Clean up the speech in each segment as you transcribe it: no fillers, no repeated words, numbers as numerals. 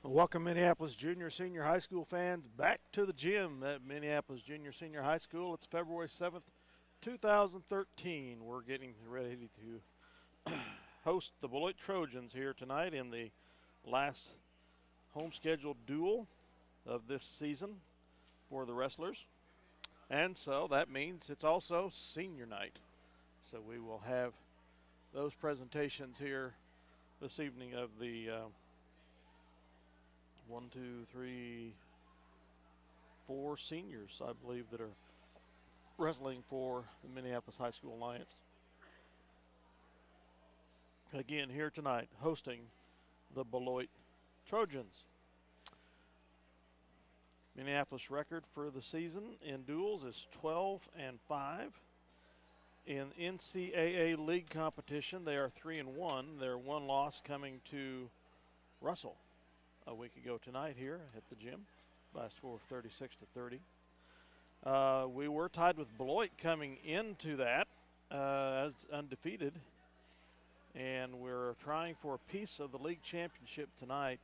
Welcome, Minneapolis Junior Senior High School fans, back to the gym at Minneapolis Junior Senior High School. It's February 7th, 2013. We're getting ready to host the Beloit Trojans here tonight in the last home scheduled duel of this season for the wrestlers. And so that means it's also senior night. So we will have those presentations here this evening of the 4 seniors, I believe, that are wrestling for the Minneapolis High School Alliance. Again, here tonight, hosting the Beloit Trojans. Minneapolis record for the season in duels is 12-5. In NCAA league competition, they are 3-1. Their one loss coming to Russell a week ago tonight here at the gym by a score of 36-30. We were tied with Beloit coming into that as undefeated, and we're trying for a piece of the league championship tonight.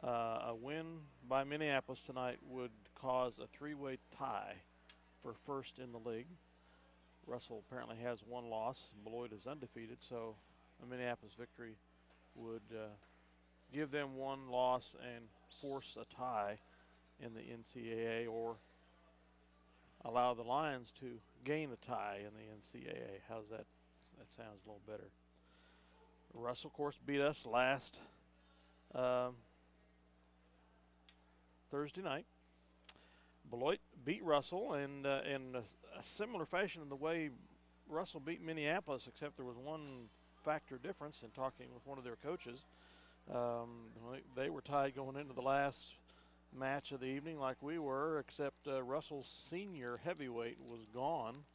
A win by Minneapolis tonight would cause a 3-way tie for first in the league. Russell apparently has one loss. Beloit is undefeated, so a Minneapolis victory would give them one loss and force a tie in the NCAA, or allow the Lions to gain the tie in the NCAA. How's that? That sounds a little better. Russell, of course, beat us last Thursday night. Beloit beat Russell, and in a similar fashion in the way Russell beat Minneapolis, except there was one factor difference in talking with one of their coaches. They were tied going into the last match of the evening like we were, except Russell's senior heavyweight was gone,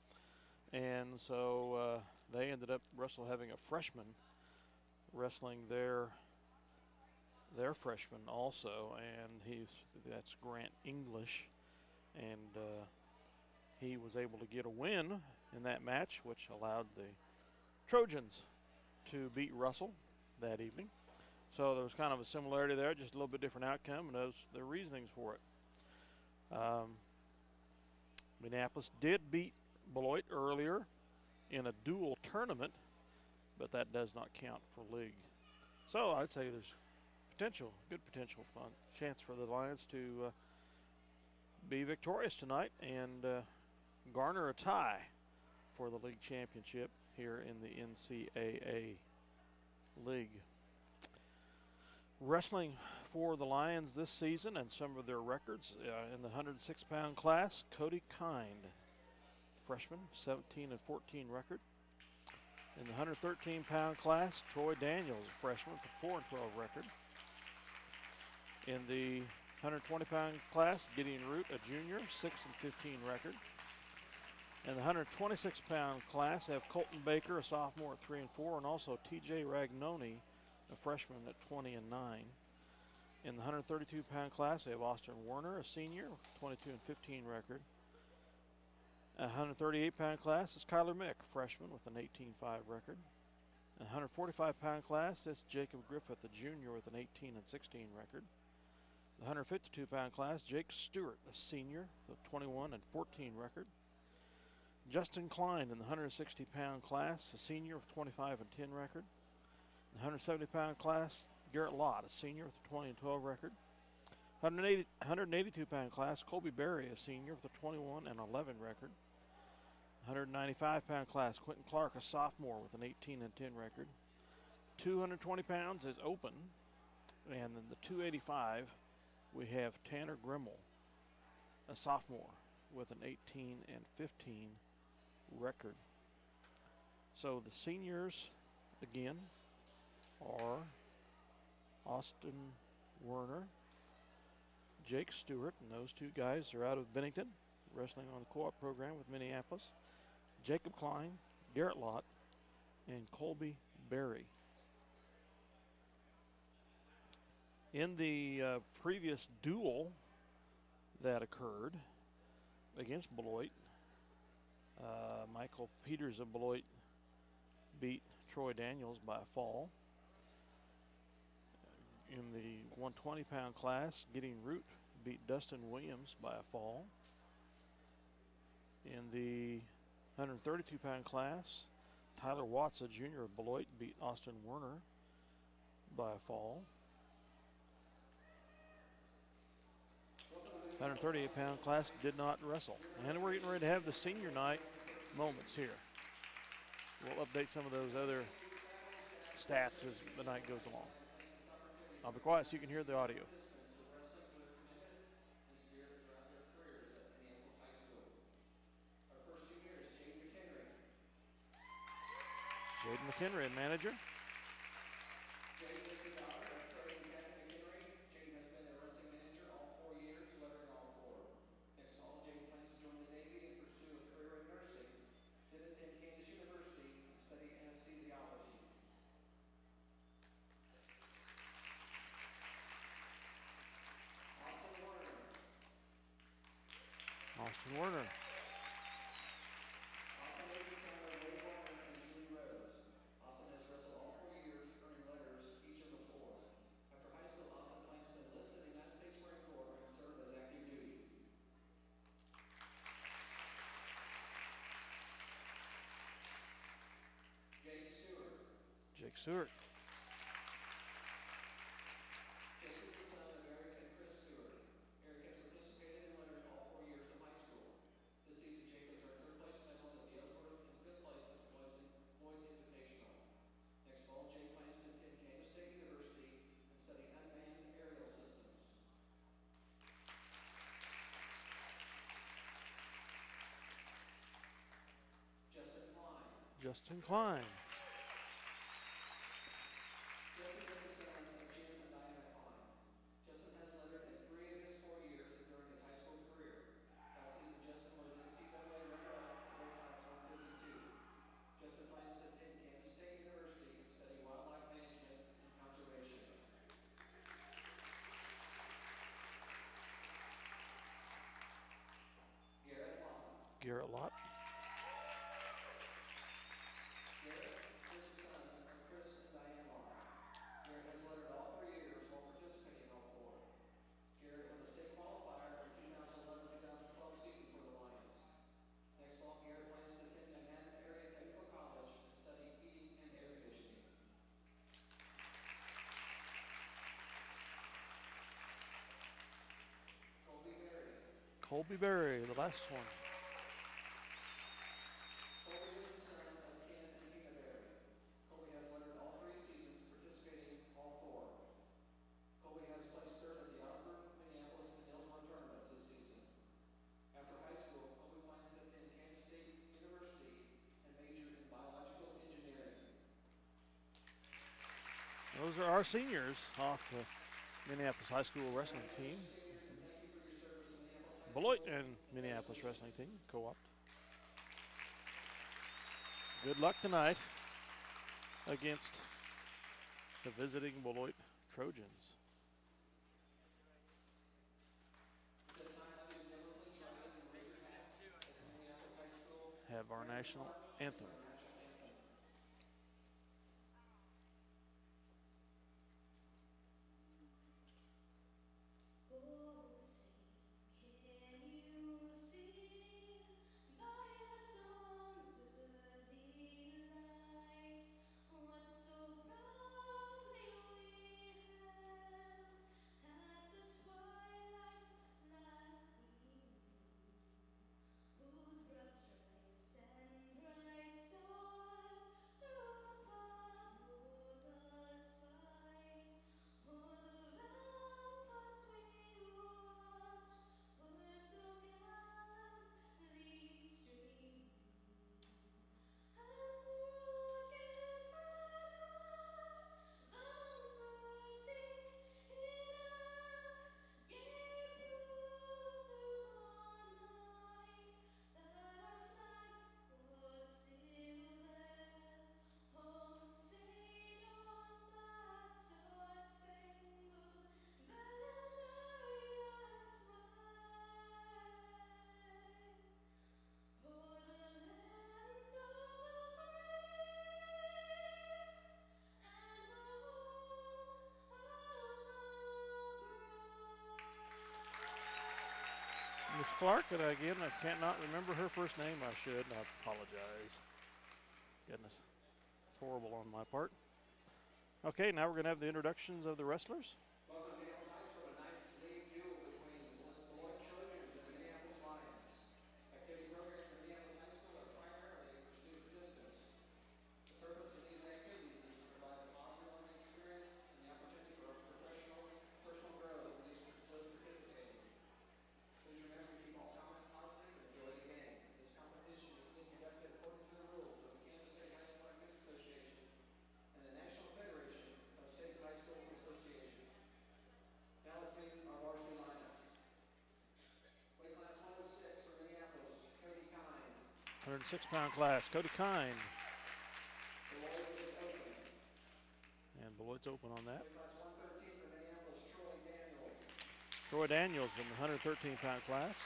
and so they ended up Russell having a freshman wrestling their freshman also, and that's Grant English, and he was able to get a win in that match, which allowed the Trojans to beat Russell that evening. So there was kind of a similarity there, just a little bit different outcome, and those the reasonings for it. Minneapolis did beat Beloit earlier in a dual tournament, but that does not count for league. So I'd say there's good potential, fun chance for the Lions to be victorious tonight and garner a tie for the league championship here in the NCAA league. Wrestling for the Lions this season and some of their records in the 106-pound class, Cody Kind, freshman, 17-14 record. In the 113-pound class, Troy Daniels, freshman, with a 4-12 record. In the 120-pound class, Gideon Root, a junior, 6-15 record. In the 126-pound class, have Colton Baker, a sophomore, at 3-4, and also T.J. Ragnoni, a freshman, at 20-9. In the 132-pound class, they have Austin Werner, a senior, 22-15 record. In the 138-pound class is Kyler Mick, freshman, with an 18-5 record. In the 145-pound class, it's Jacob Griffith, a junior, with an 18-16 record. The 152-pound class, Jake Stewart, a senior, with a 21-14 record. Justin Klein in the 160-pound class, a senior, with a 25-10 record. In the 170-pound class, Garrett Lott, a senior, with a 20-12 record. 182-pound class, Colby Berry, a senior, with a 21-11 record. 195-pound class, Quentin Clark, a sophomore, with an 18-10 record. 220 pounds is open, and then the 285, we have Tanner Grimmel, a sophomore, with an 18-15 record. So the seniors, again, are Austin Werner, Jake Stewart, and those two guys are out of Bennington, wrestling on the co-op program with Minneapolis. Jacob Klein, Garrett Lott, and Colby Berry. In the previous duel that occurred against Beloit, Michael Peters of Beloit beat Troy Daniels by a fall. In the 120-pound class, Getting Root beat Dustin Williams by a fall. In the 132-pound class, Tyler Watts, a junior of Beloit, beat Austin Werner by a fall. 138-pound class did not wrestle. And we're getting ready to have the senior night moments here. We'll update some of those other stats as the night goes along. I'll be quiet so you can hear the audio. Jaden McHenry, manager. Jaden is the daughter of Craig and Kathy McHenry. Jaden has been their wrestling manager all 4 years, lettering all 4. Next fall, Jaden plans to join the Navy and pursue a career in nursing, then attend Kansas University and study anesthesiology. Austin Werner. Austin Werner. Austin is the son of Wade Werner and Julie Rose. Austin has wrestled all 4 years, earning letters each of the 4. After high school, Austin plans to enlist in the United States Marine Corps and serve as active duty. Jake Stewart. Jake Stewart. Jake is the son of Eric and Chris Stewart. Eric has participated in lettering all 4 years of high school. This season, Jake has earned 3rd place medals at the Ellsworth and 5th place at the Beloit Invitational. Next fall, Jake plans to attend Kansas State University and study unmanned aerial systems. Justin Klein. Justin Klein. Justin is the son of Jim and Diana Klein. Justin has lettered in 3 of his 4 years during his high school career. Last season, Justin was NCAA runner-up at weight class 152. Justin plans to attend Kansas State University and study wildlife management and conservation. Garrett Lott. Garrett Lott. Garrett is the son of Chris and Diane Lott. Garrett has lettered all 3 years while participating in all 4. Garrett was a state qualifier in the 2011-2012 season for the Lions. Next fall, Garrett plans to attend Manhattan Area Technical College and study heating and air conditioning. Colby Berry. Colby Berry, the last one. Colby is the son of Ken and Tina Berry. Colby has lettered all 3 seasons, participating all 4. Colby has placed 3rd at the Osborne, Minneapolis, and Ellsworth tournaments this season. After high school, Colby plans to attend Kansas State University and major in biological engineering. Those are our seniors off the Minneapolis High School wrestling team. Seniors, and thank you for your service in Minneapolis High Beloit School. and Minneapolis wrestling team co-op. Good luck tonight against the visiting Beloit Trojans. At this time, ladies and gentlemen, please rise and raise your hats as the Minneapolis High School Have our national anthem. our national anthem. Whose broad stripes and bright Miss Clark, and again, I cannot remember her first name. I should, and I apologize. Goodness, it's horrible on my part. Okay, now we're going to have the introductions of the wrestlers. Welcome to Minneapolis High School. Tonight's league duel between Beloit Trojans and the Minneapolis Lions. Activity programs at Minneapolis High School are primarily for student participants. The purpose of these activities is to provide a positive learning experience and the opportunity for personal growth for those participating. Please remember to keep all comments positive and enjoy the game. This competition is being conducted according to the rules of the Kansas State High School Athletic Association and the National Federation of State High School Associations. Now let's meet our varsity lineups. Weight class 106 for Minneapolis, Cody Kine. 106-pound class, Cody Kine. Beloit is open. And Beloit's open on that. Weight class 113 for Minneapolis, Troy Daniels. Troy Daniels in the 113-pound class.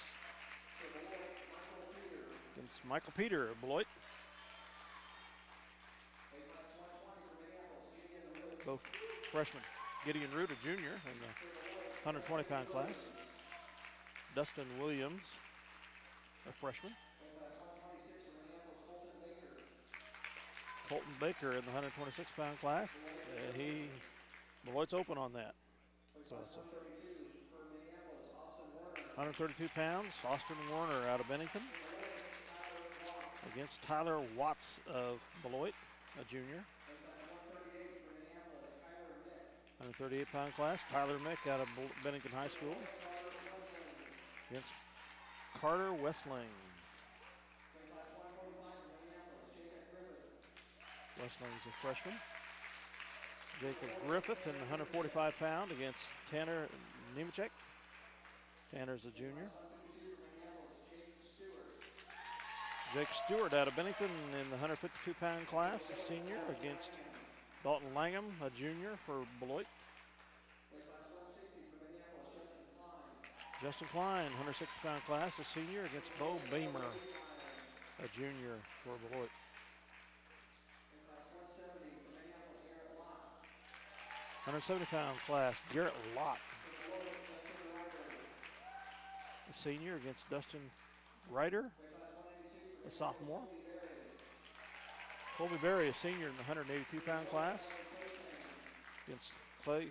For Beloit, Michael Peter. Against Michael Peter of Beloit. Weight class 120 for Minneapolis, Gideon Root. Both freshmen. Gideon Root, a junior, in the 120-pound class. Dustin Williams, a freshman. Weight class 126 for Minneapolis, Colton Baker. Colton Baker in the 126-pound class. Beloit's open on that. Weight So class it's 132 for Minneapolis, Austin Warner. 132 pounds. Austin Warner out of Bennington Tyler Watts. against Tyler Watts of Beloit, a junior. Weight class 138 for Minneapolis, Kyler Mick. 138-pound class. Tyler Mick out of Bennington High School against Carter Westling. Weight class 145 for Minneapolis, Jacob Griffith. Westling's a freshman. Jacob Griffith in the 145-pound against Tanner Nemechek. Tanner's a junior. 152 for Minneapolis, Jake Stewart. Jake Stewart out of Bennington in the 152-pound class, a senior, against Dalton Langham, a junior for Beloit. Weight class 160 for Minneapolis, Justin Justin Klein. Klein, 160-pound class, a senior, against Bo Beamer, a junior for Beloit. Weight class 170 for Minneapolis, Garrett Lott. 170-pound class, Garrett Lott, For Beloit, Dustin Ryder. a senior, against Dustin Ryder, Weight class 182 for a sophomore. Colby Colby Berry. Berry, a senior in the 182-pound class, against Clay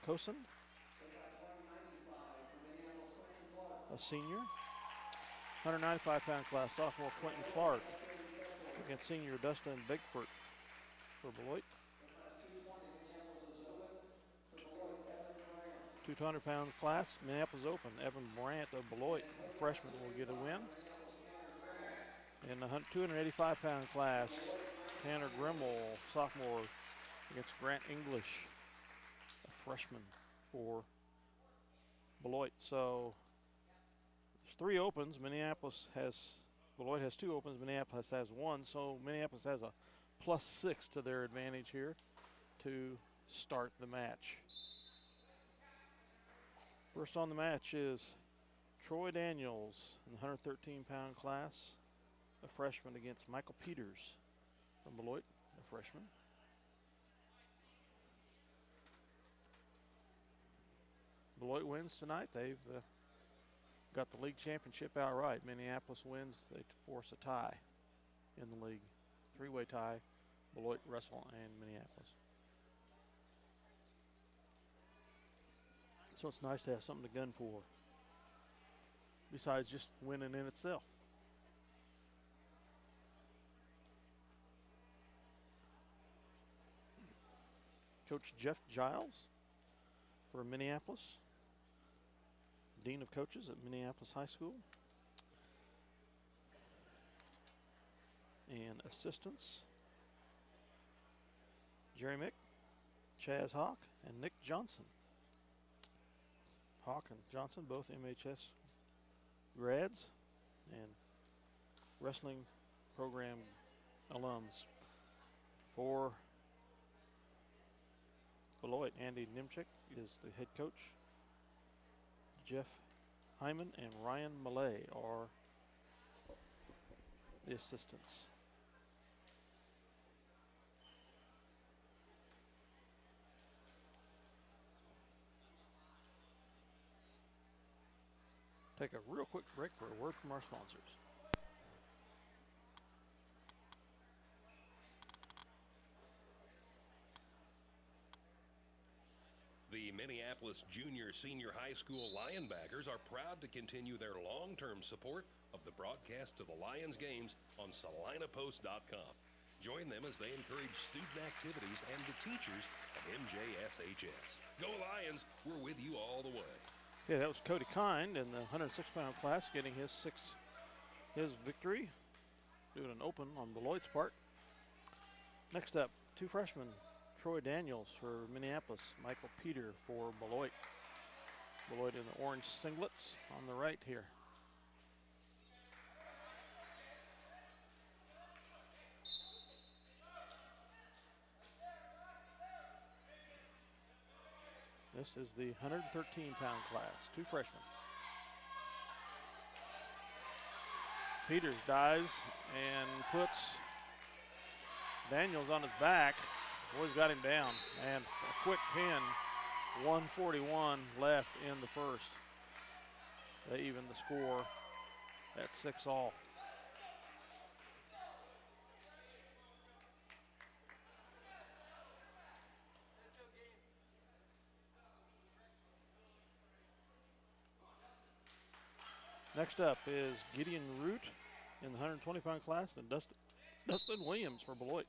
Cosin, Weight class 195 for Minneapolis, Quentin Clark. a senior. 195-pound class, sophomore Quentin Clark, against senior Dustin Bigford for Beloit. Weight class 220 for Minneapolis is open. For Beloit, Evan Grant. 200-pound class, Minneapolis open. Evan Brandt of Beloit, a freshman, will get a win. In the 285-pound class, Tanner Grimmel, sophomore, against Grant English, a freshman for Beloit. So there's 3 opens. Beloit has 2 opens. Minneapolis has 1. So Minneapolis has a +6 to their advantage here to start the match. First on the match is Troy Daniels in the 113-pound class, a freshman, against Michael Peters from Beloit, a freshman. Beloit wins tonight. They've got the league championship outright. Minneapolis wins. They force a tie in the league. 3-way tie, Beloit, Russell, and Minneapolis. So it's nice to have something to gun for, besides just winning in itself. Coach Jeff Giles for Minneapolis, Dean of Coaches at Minneapolis High School. And assistants, Jerry Mick, Chaz Hawk, and Nick Johnson. Hawk and Johnson, both MHS grads and wrestling program alums. For Beloit, Andy Nemchek is the head coach. Jeff Hyman and Ryan Millay are the assistants. Take a real quick break for a word from our sponsors. The Minneapolis Junior Senior High School Lionbackers are proud to continue their long-term support of the broadcast of the Lions games on SalinaPost.com. Join them as they encourage student activities and the teachers of MJSHS. Go Lions! We're with you all the way. Okay, that was Cody Kind in the 106-pound class getting his victory, doing an open on Beloit's part. Next up, two freshmen, Troy Daniels for Minneapolis, Michael Peter for Beloit. Beloit in the orange singlets on the right here. This is the 113-pound class, two freshmen. Peters dives and puts Daniels on his back. Boys got him down, and a quick pin, 1:41 left in the first. They even the score at 6-all. Next up is Gideon Root in the 120-pound class and Dustin Williams for Beloit.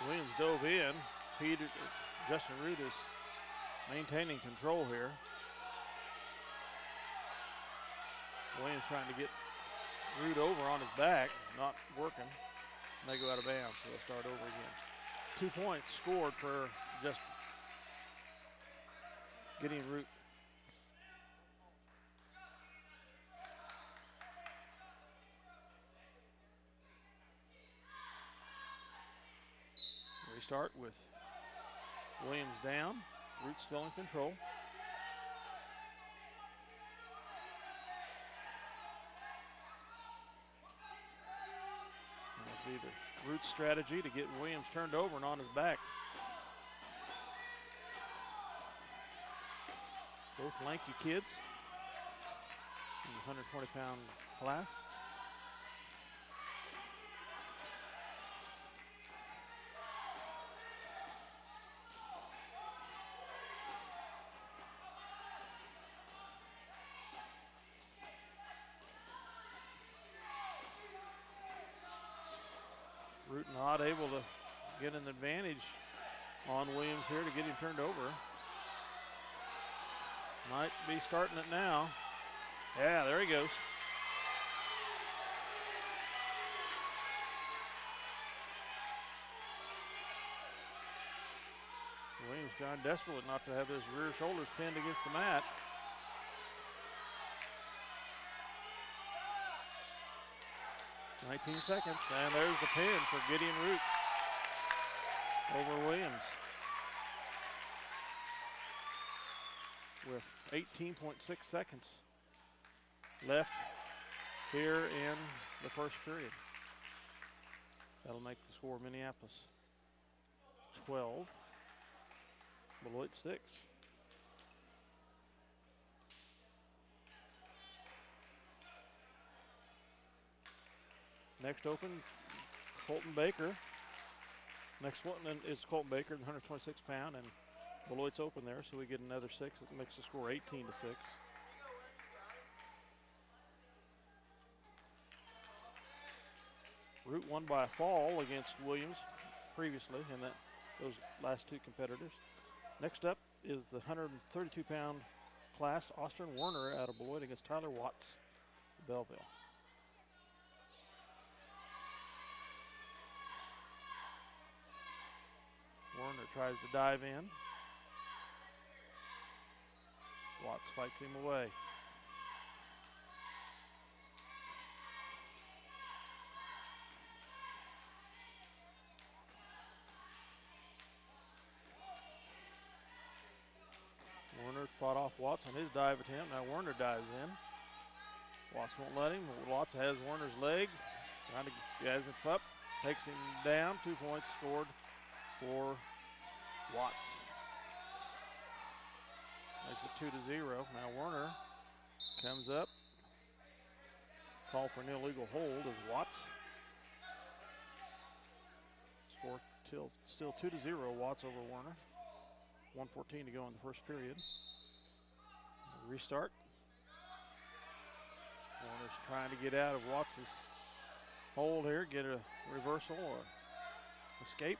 Williams dove in. Justin Root is maintaining control here. Williams trying to get Root over on his back, not working. They go out of bounds, so they'll start over again. 2 points scored for just Gideon Root. Restart with Williams down. Root still in control. That'll be the Root strategy to get Williams turned over and on his back. Both lanky kids in the 120-pound class. Root not able to get an advantage on Williams here to get him turned over. Might be starting it now. Yeah, there he goes. Williams trying desperately not to have his rear shoulders pinned against the mat. .19 seconds, and there's the pin for Gideon Root over Williams. With 18.6 seconds left here in the first period. That'll make the score Minneapolis 12, Beloit 6. Next open, Colton Baker. Next one is Colton Baker, 126 pound, and Beloit's open there, so we get another 6. It makes the score 18-6. Root won by a fall against Williams previously in those last two competitors. Next up is the 132-pound class, Austin Werner out of Beloit against Tyler Watts, Belleville. Werner tries to dive in. Watts fights him away. Werner fought off Watts on his dive attempt. Now Werner dives in. Watts won't let him. Watts has Werner's leg. Trying to get him up. Takes him down. 2 points scored for Watts. Makes it 2-0. Now Werner comes up. Call for an illegal hold as Watts. Score still 2-0. Watts over Werner. 1:14 to go in the first period. Restart. Werner's trying to get out of Watts' hold here, get a reversal or escape.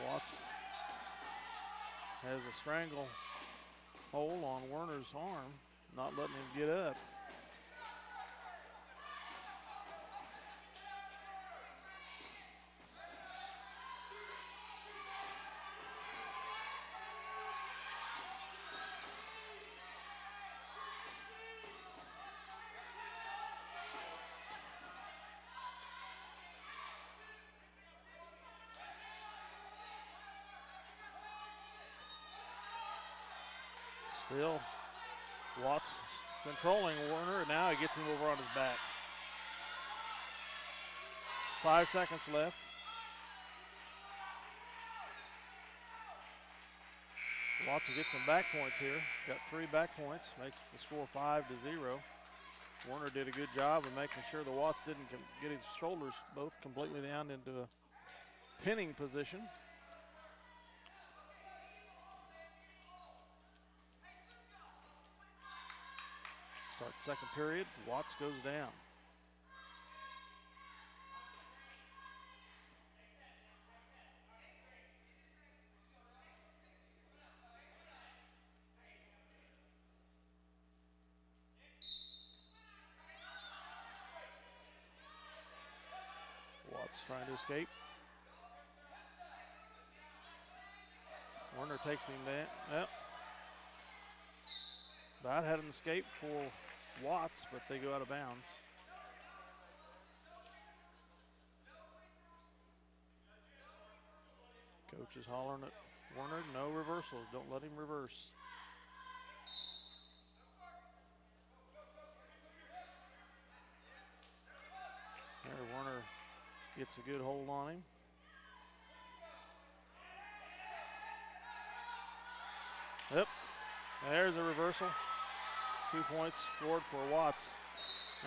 Watts has a strangle hold on Werner's arm, not letting him get up. Still, Watts controlling Werner, and now he gets him over on his back. 5 seconds left. Watts will get some back points here. Got 3 back points, makes the score 5-0. Werner did a good job of making sure the Watts didn't get his shoulders both completely down into a pinning position. Start second period, Watts goes down. Watts trying to escape. Werner takes him down. Yep. About had an escape for Watts, but they go out of bounds. Coach is hollering at Werner, no reversals, don't let him reverse. There, Werner gets a good hold on him. Yep, there's a reversal. 2 points scored for Watts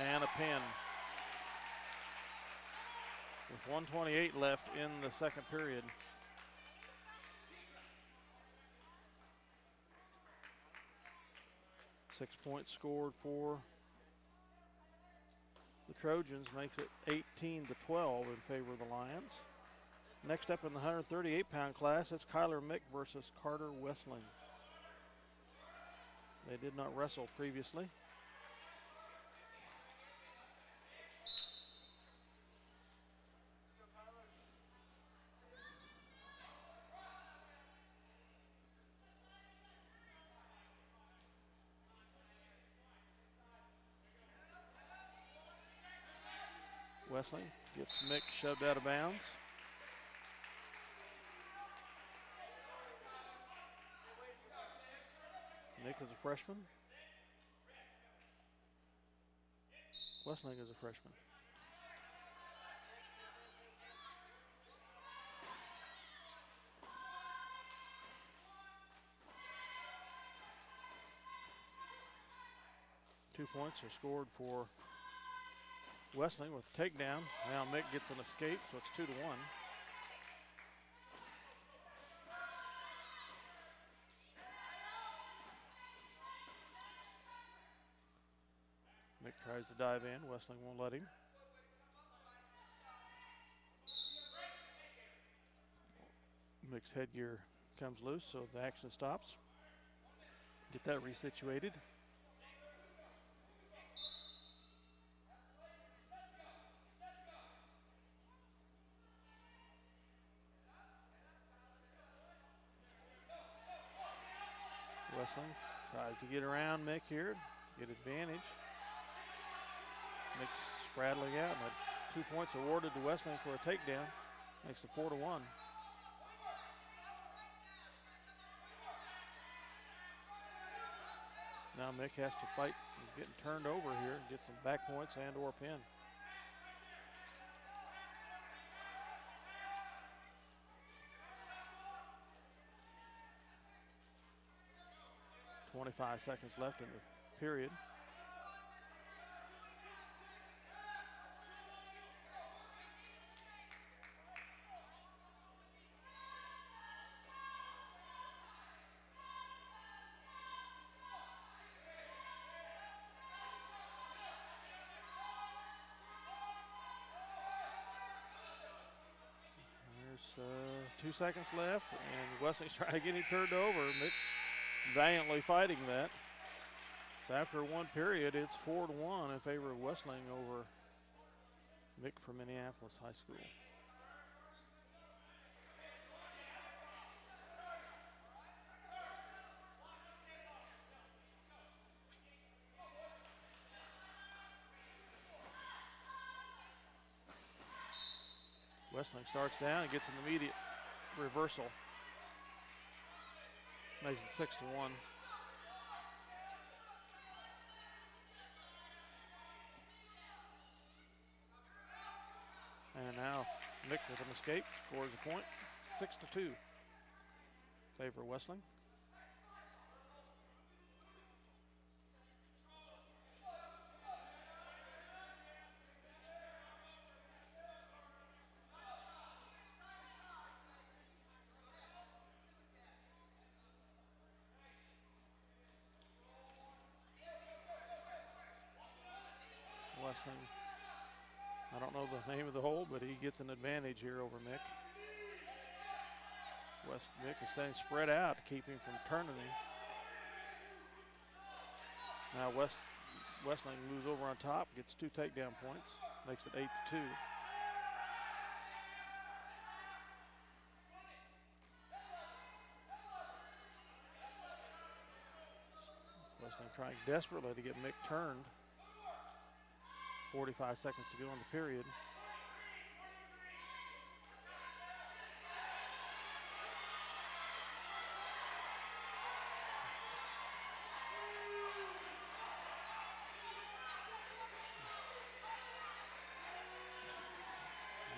and a pin. With 1:28 left in the second period. Six points scored for the Trojans, makes it 18-12 in favor of the Lions. Next up in the 138-pound class, it's Kyler Mick versus Carter Wessling. They did not wrestle previously. Wessling gets Mick shoved out of bounds. Mick is a freshman. Wessling is a freshman. Two points are scored for Wessling with the takedown. Now Mick gets an escape, so it's 2-1. Mick tries to dive in. Wessling won't let him. Mick's headgear comes loose, so the action stops. Get that resituated. Wessling tries to get around Mick here. get advantage. Makes Spradling out, and 2 points awarded to Wesleyan for a takedown. Makes it 4-1. Now Mick has to fight. He's getting turned over here and get some back points and or pin. .25 seconds left in the period. There's 2 seconds left, and Wesley's trying to get him turned over. Mick's valiantly fighting that. So after one period, it's 4-1 in favor of Wesleyan over Mick from Minneapolis High School. Wesleyan starts down and gets an immediate reversal. Makes it 6-1. And now Mick with an escape scores a point. 6-2. Favor Wesleyan. Wesleyan, I don't know the name of the hole, but he gets an advantage here over Mick. Mick is staying spread out to keep him from turning him. Now Wesleyan moves over on top, gets 2 takedown points, makes it 8-2. Wesleyan trying desperately to get Mick turned. 45 seconds to go in the period.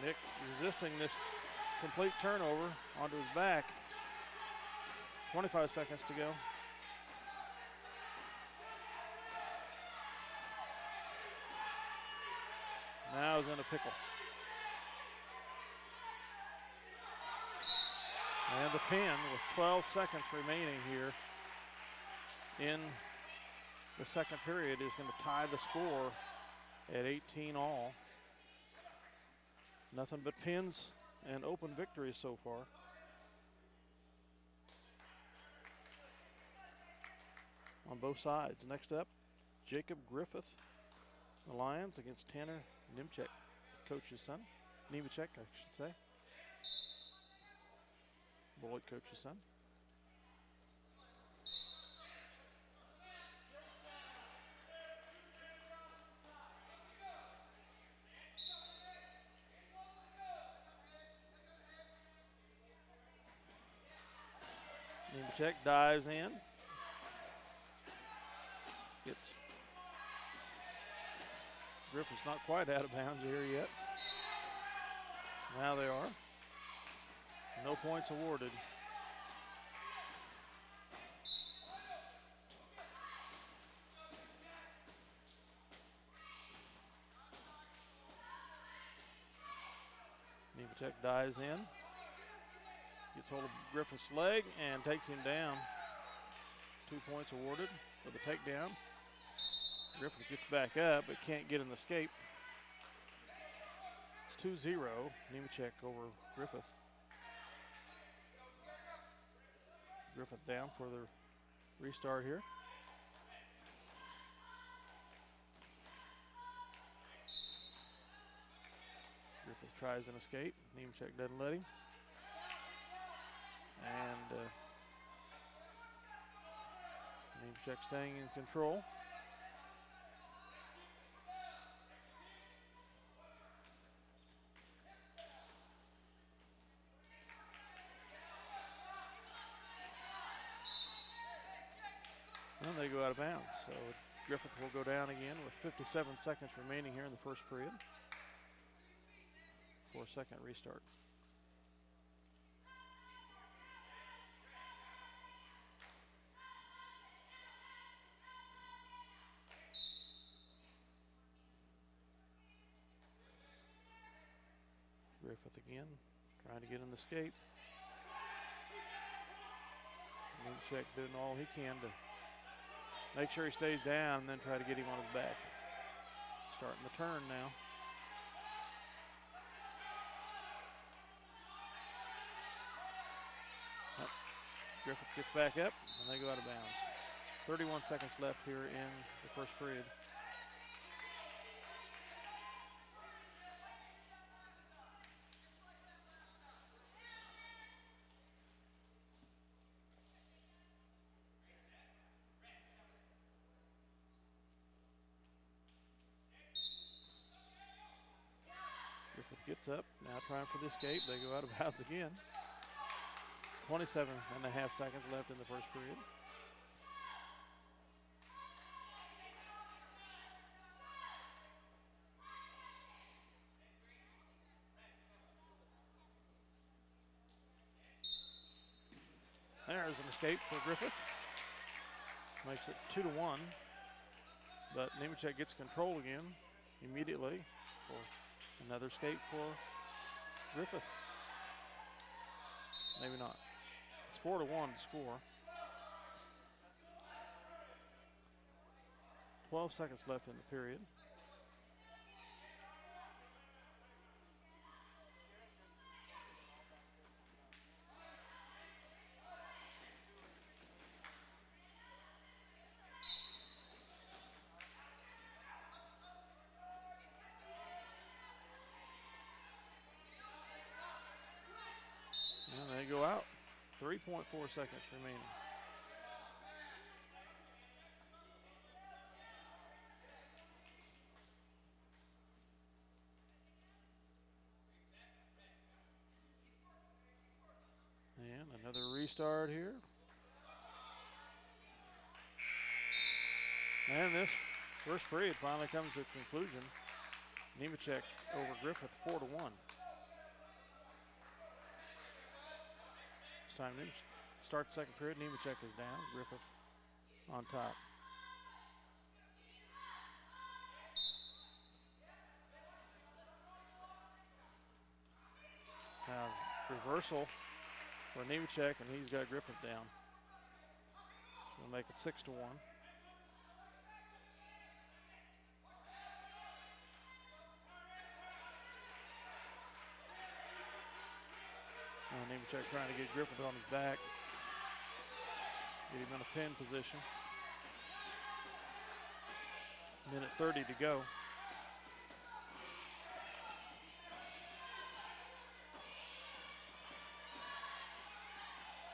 Mick resisting this complete turnover onto his back. 25 seconds to go. Now he's in a pickle. And the pin with 12 seconds remaining here in the second period is going to tie the score at 18 all. Nothing but pins and open victories so far. On both sides. Next up, Jacob Griffith, the Lions against Tanner Nemechek, coach's son. Nemechek, I should say. Beloit coach's son. Nemechek dives in. Gets Griffith's not quite out of bounds here yet. Now they are. No points awarded. Nemechek dives in. Gets hold of Griffith's leg and takes him down. 2 points awarded for the takedown. Griffith gets back up but can't get an escape. It's 2-0. Nemechek over Griffith. Griffith down for the restart here. Griffith tries an escape. Nemechek doesn't let him. And Nemechek staying in control. And they go out of bounds. So Griffith will go down again with 57 seconds remaining here in the first period for a second restart. Griffith again, trying to get in the skate. Nemechek doing all he can to make sure he stays down and then try to get him on his back. Starting the turn now. Griffith gets back up and they go out of bounds. 31 seconds left here in the first period. Griffith gets up, now trying for the escape. They go out of bounds again. 27 and a half seconds left in the first period. There's an escape for Griffith. Makes it 2-1. But Nemechek gets control again immediately for another escape for Griffith. Maybe not. It's 4-1 to score. 12 seconds left in the period. And they go out. 3.4 seconds remaining. And another restart here. And this first period finally comes to a conclusion. Nemechek over Griffith 4-1. It's time to start the second period. Nemechek is down. Griffith on top. Now reversal for Nemechek, and he's got Griffith down. We'll make it 6-1. Nemechek trying to get Griffith on his back. Get him in a pin position. Minute 30 to go.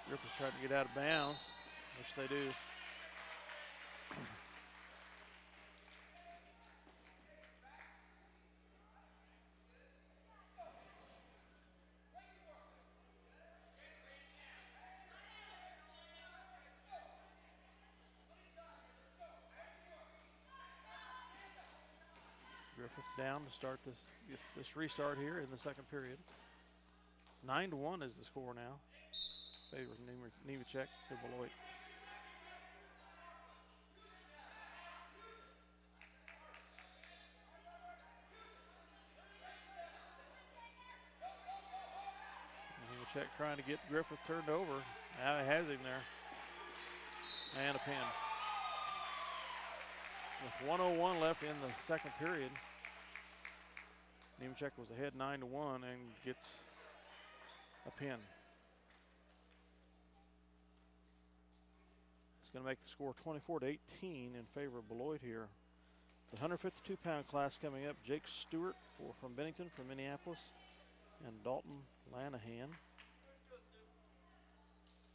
Griffith's trying to get out of bounds, which they do. Griffith's down to start this restart here in the second period. 9-1 is the score now. Favor Nemechek to Beloit. Nemechek trying to get Griffith turned over. Now he has him there. And a pin. With 1:01 left in the second period, Nemechek was ahead 9-1 and gets a pin. It's going to make the score 24-18 in favor of Beloit here. The 152-pound class coming up, Jake Stewart from Bennington from Minneapolis and Dalton Lanahan.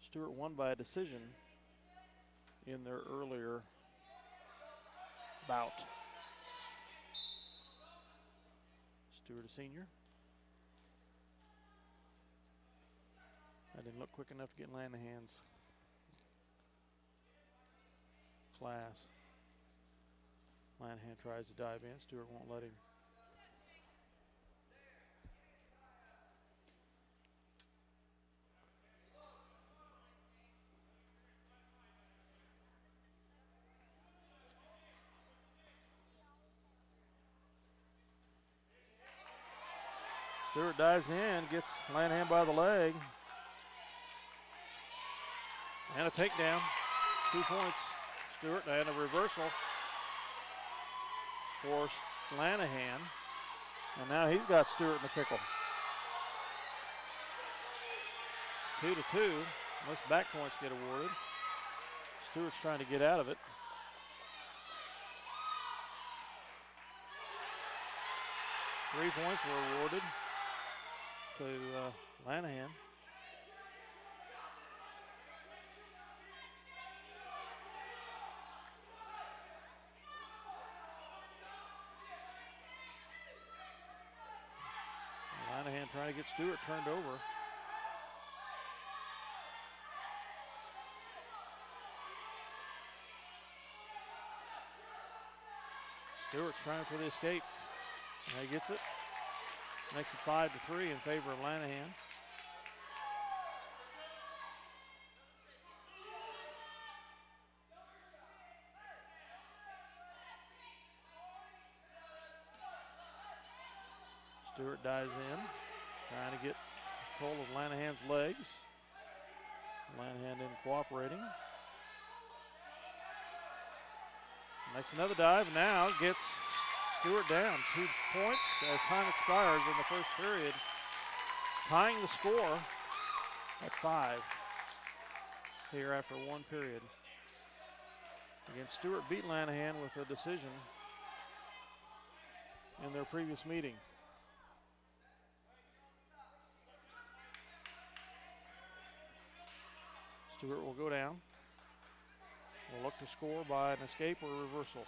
Stewart won by a decision in their earlier bout. Stewart, a senior. I didn't look quick enough to get Lanahan's class. Lanahan tries to dive in. Stewart won't let him. Stewart dives in, gets Lanahan by the leg. And a takedown. 2 points, Stewart, and a reversal for Lanahan. And now he's got Stewart in the pickle. It's 2-2, unless back points get awarded. Stewart's trying to get out of it. Three points were awarded to Lanahan. Lanahan trying to get Stewart turned over. Stewart's trying for the escape. And he gets it. Makes it 5-3 in favor of Lanahan. Stewart dives in, trying to get hold of Lanahan's legs. Lanahan isn't cooperating. Makes another dive, now gets Stewart down. 2 points as time expires in the first period. Tying the score at 5 here after 1 period. Again, Stewart beat Lanahan with a decision in their previous meeting. Stewart will go down. Will look to score by an escape or reversal.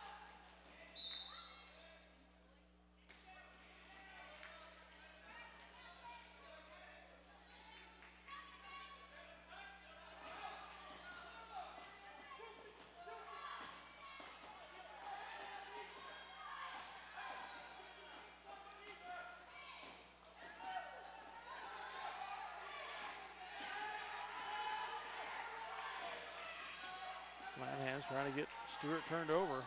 Lanahan's trying to get Stewart turned over.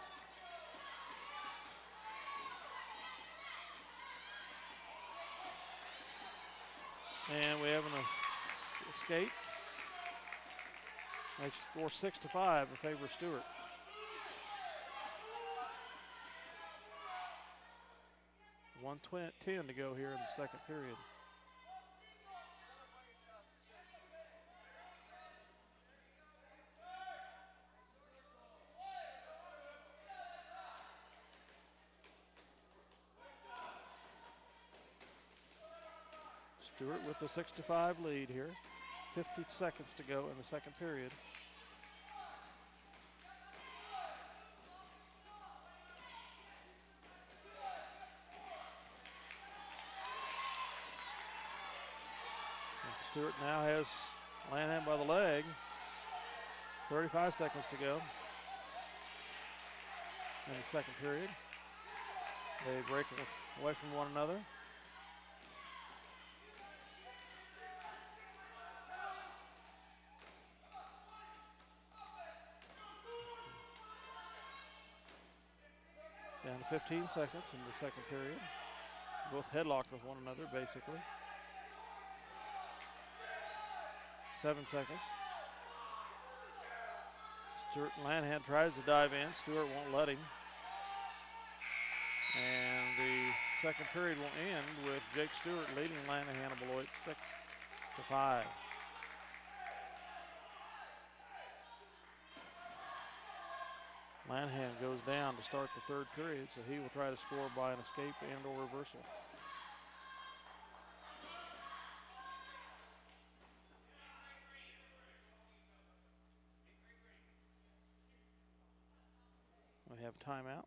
And we have an escape. Makes the score 6-5 in favor of Stewart. $1:10 to go here in the second period. Stewart with the 6-5 lead here. 50 seconds to go in the second period. And Stewart now has Lanahan by the leg. 35 seconds to go in the second period. They break away from one another. Down to 15 seconds in the second period. Both headlocked with one another, basically. 7 seconds. Stewart Lanahan tries to dive in. Stewart won't let him. And the second period will end with Jake Stewart leading Lanahan of Beloit 6-5. Lanahan goes down to start the third period, so he will try to score by an escape and or reversal. We have timeout.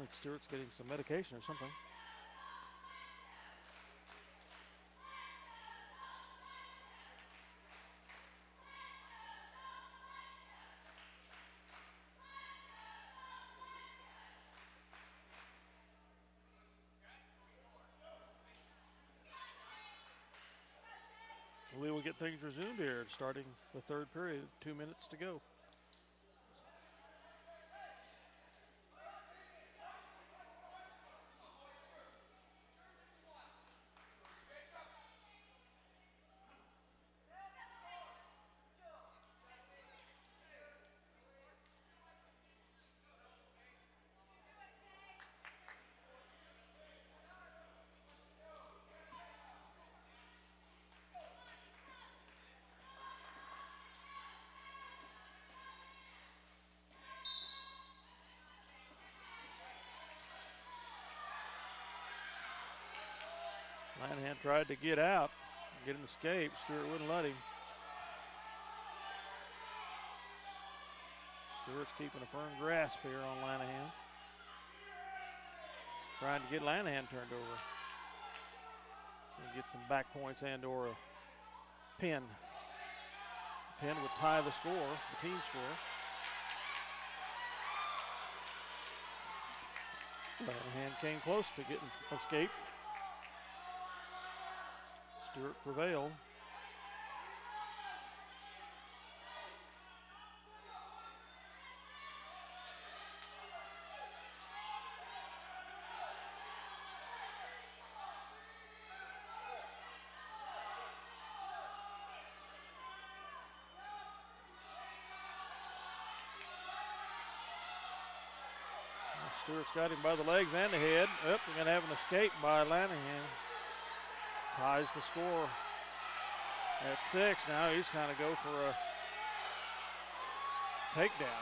think Stewart's getting some medication or something. We will get things resumed here, starting the third period. 2 minutes to go. Lanahan tried to get out, get an escape. Stewart wouldn't let him. Stewart's keeping a firm grasp here on Lanahan. Trying to get Lanahan turned over. And get some back points and or a pin. Pin would tie the score, the team score. Lanahan came close to getting escape. Stewart prevailed. Stewart's got him by the legs and the head. We're going to have an escape by Lanahan. Ties the score at 6. Now he's kind of go for a takedown.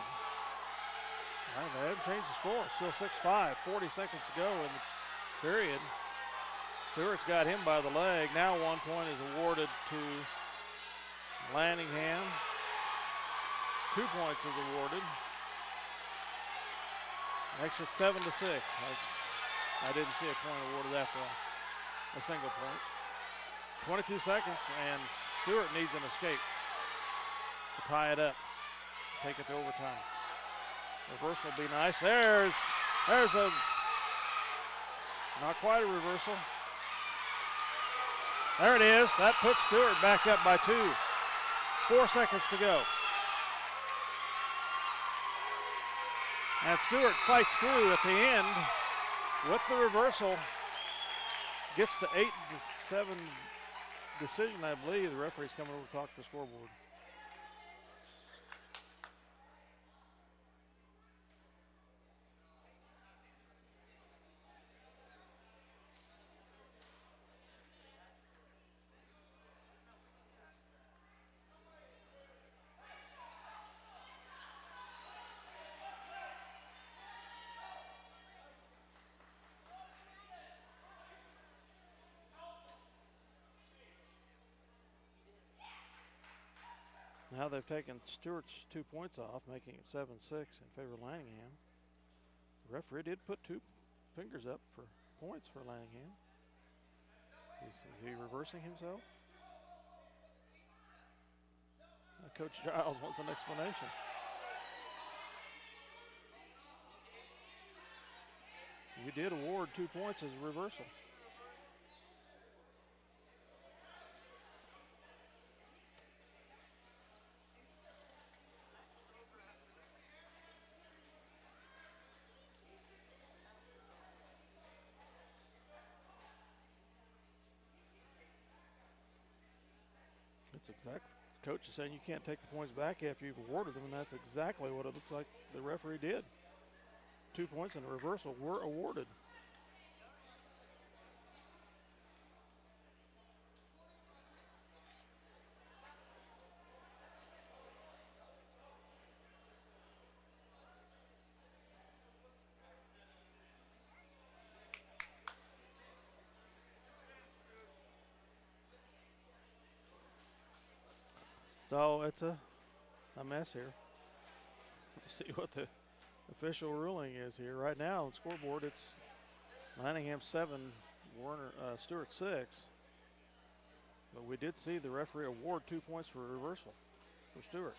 All right, they haven't changed the score. Still 6-5. 40 seconds to go in the period. Stewart's got him by the leg. Now 1 point is awarded to Lanahan. 2 points is awarded. Makes it 7-6. I didn't see a point awarded after a single point. 22 seconds, and Stewart needs an escape to tie it up, take it to overtime. Reversal will be nice. There's a, not quite a reversal. There it is. That puts Stewart back up by 2. 4 seconds to go. And Stewart fights through at the end with the reversal. Gets the 8-7 decision, I believe. The referee's coming over to talk to the scoreboard. Now they've taken Stewart's 2 points off, making it 7-6 in favor of Lanahan. The referee did put 2 fingers up for points for Lanahan. Is he reversing himself? Coach Giles wants an explanation. You did award 2 points as a reversal. That's exactly. Coach is saying you can't take the points back after you've awarded them, and that's exactly what it looks like the referee did. 2 points and a reversal were awarded. So it's a mess here. Let's see what the official ruling is here. Right now on the scoreboard, it's Manningham 7, Stewart 6. But we did see the referee award 2 points for reversal for Stewart.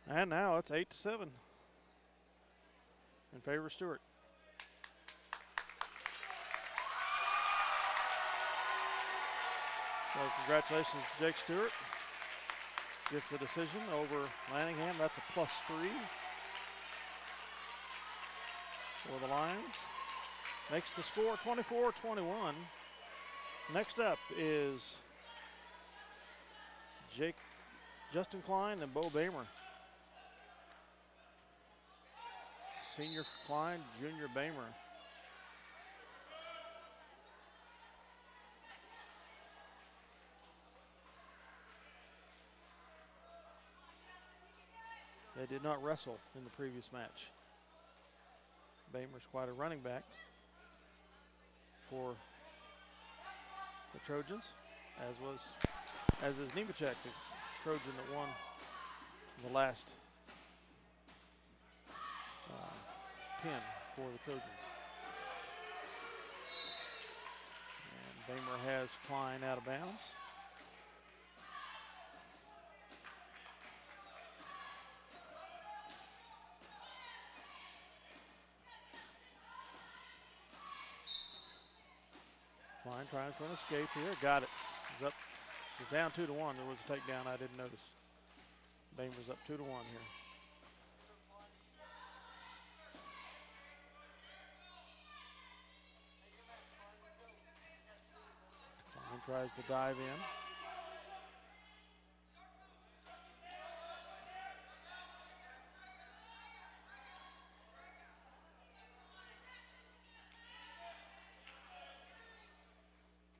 And now it's 8-7 in favor of Stewart. So congratulations to Jake Stewart. Gets the decision over Manningham. That's a +3 for the Lions. Makes the score 24-21. Next up is Justin Klein and Bo Bamer. Senior for Klein, junior Bamer. They did not wrestle in the previous match. Bamer's quite a running back for the Trojans, as is Nemechek, the Trojan that won the last pin for the Trojans. And Bamer has Klein out of bounds. Klein trying for an escape here. Got it. He's up. He's down 2-1. There was a takedown I didn't notice. Bamer's up 2-1 here. Klein tries to dive in.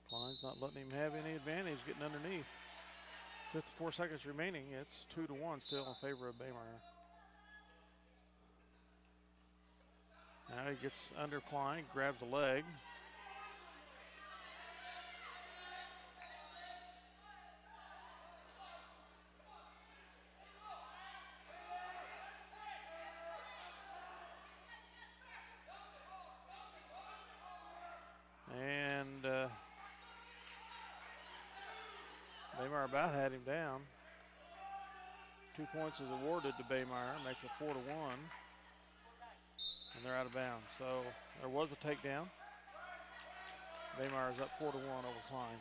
Klein's not letting him have any advantage getting underneath. 54 seconds remaining. It's 2-1 still in favor of Baymire. Now he gets under Klein, grabs a leg. And Baymire about had him down. 2 points is awarded to Baymire, makes it 4-1. And they're out of bounds. So there was a takedown. Baymire is up 4-1 over Klein.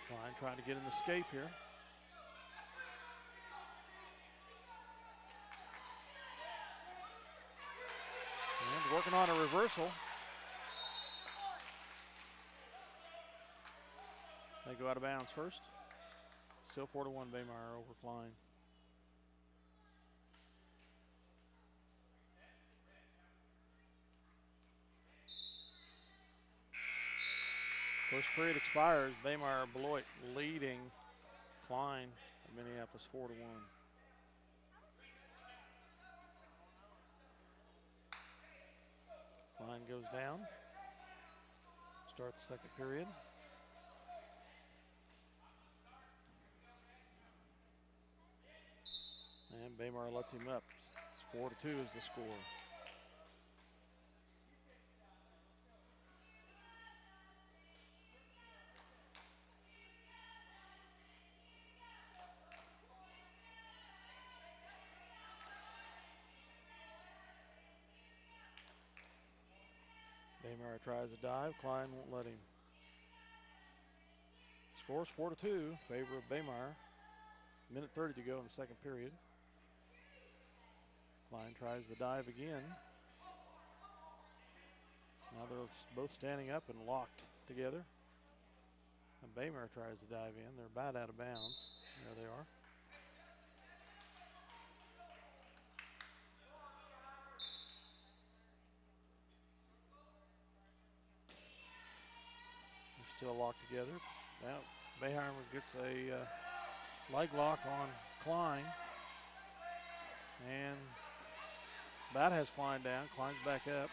Klein trying to get an escape here. And working on a reversal. They go out of bounds first. Still 4-1 Baymire over Klein. First period expires. Baymire Beloit leading Klein of Minneapolis 4-1. Klein goes down. Starts second period. And Baymire lets him up. It's 4-2 is the score. Baymar tries to dive. Klein won't let him. Scores 4-2 in favor of Baymar. Minute 30 to go in the second period. Klein tries the dive again. Now they're both standing up and locked together. And Baymar tries to dive in. They're about out of bounds. There they are. They're still locked together. Now Bayheimer gets a leg lock on Klein. And about has Klein down. Klein's back up.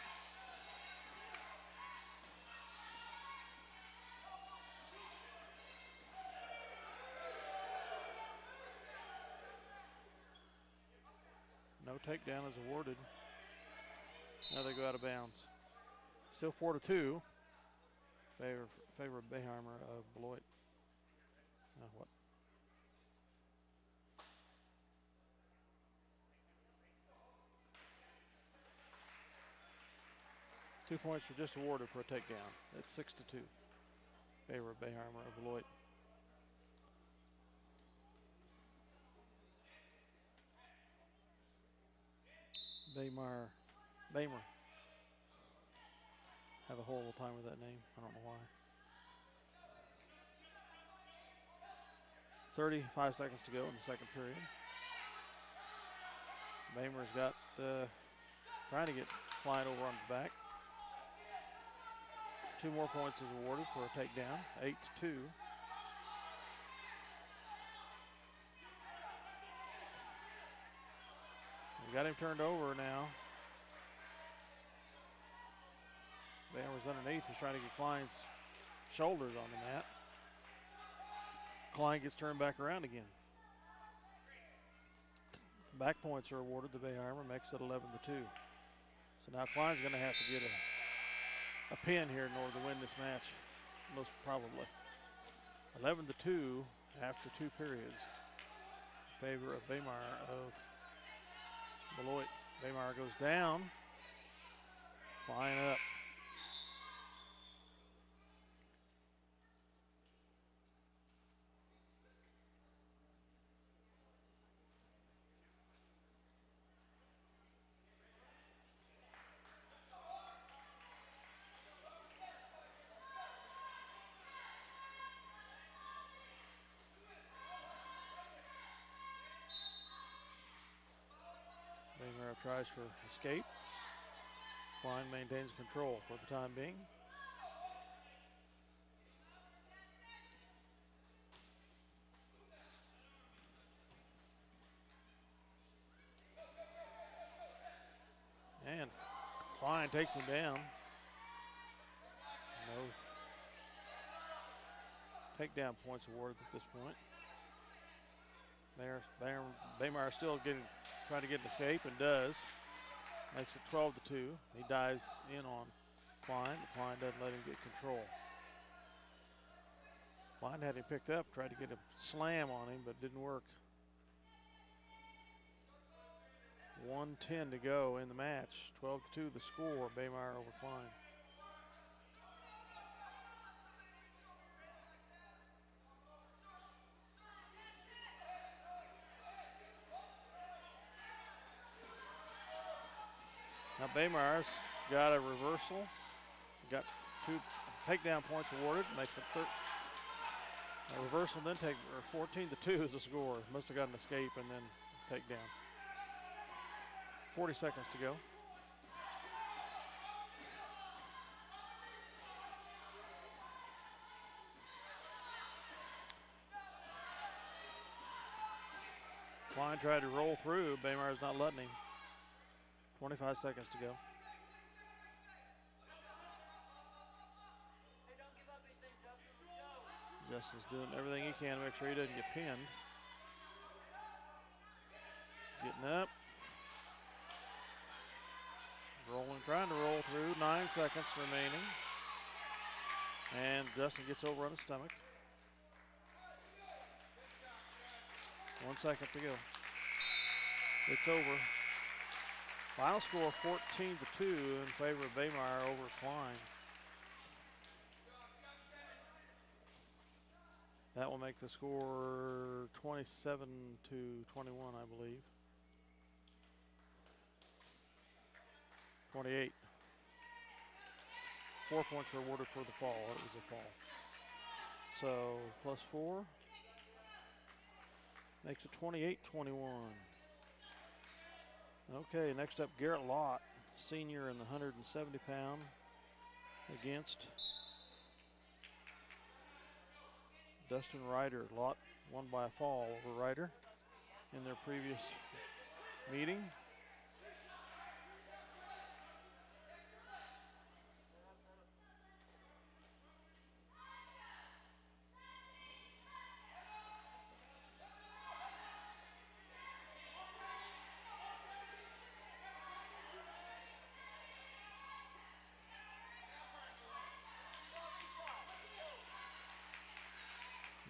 No takedown is awarded. Now they go out of bounds. Still 4-2. Favor of Bayheimer of Beloit. Now what? Two points were just awarded for a takedown. It's 6-2. Favor of Bayheimer of Beloit. Baymar. Have a horrible time with that name. I don't know why. 35 seconds to go in the second period. Baymar's got trying to get Klein over on his back. 2 more points is awarded for a takedown. 8-2. We got him turned over now. Baymar's underneath. He's trying to get Klein's shoulders on the mat. Klein gets turned back around again. Back points are awarded to Bayheimer, makes it 11-2. So now Klein's going to have to get a pin here in order to win this match, most probably. 11-2 after 2 periods in favor of Baymar of Beloit. Baymar goes down, Klein up. Baymar tries for escape. Klein maintains control for the time being. And Klein takes him down. No takedown points awarded at this point. Baymar still trying to get an escape and does. Makes it 12-2. He dives in on Klein, but Klein doesn't let him get control. Klein had him picked up, tried to get a slam on him, but didn't work. 1:10 to go in the match. 12-2 the score, Baymar over Klein. Now Baymar's got a reversal. Got 2 takedown points awarded. Makes it a reversal, then 14-2 is the score. Must have got an escape and then takedown. 40 seconds to go. Klein tried to roll through. Baymar's not letting him. 25 seconds to go. Justin's doing everything he can to make sure he doesn't get pinned. Getting up. Rolling, trying to roll through. 9 seconds remaining. And Justin gets over on his stomach. 1 second to go. It's over. Final score 14-2 in favor of Baymire over Klein. That will make the score 27-21, I believe. 28. 4 points are awarded for the fall. It was a fall. So +4 makes it 28-21. Okay, next up Garrett Lott, senior in the 170-pound against Dustin Ryder. Lott won by a fall over Ryder in their previous meeting.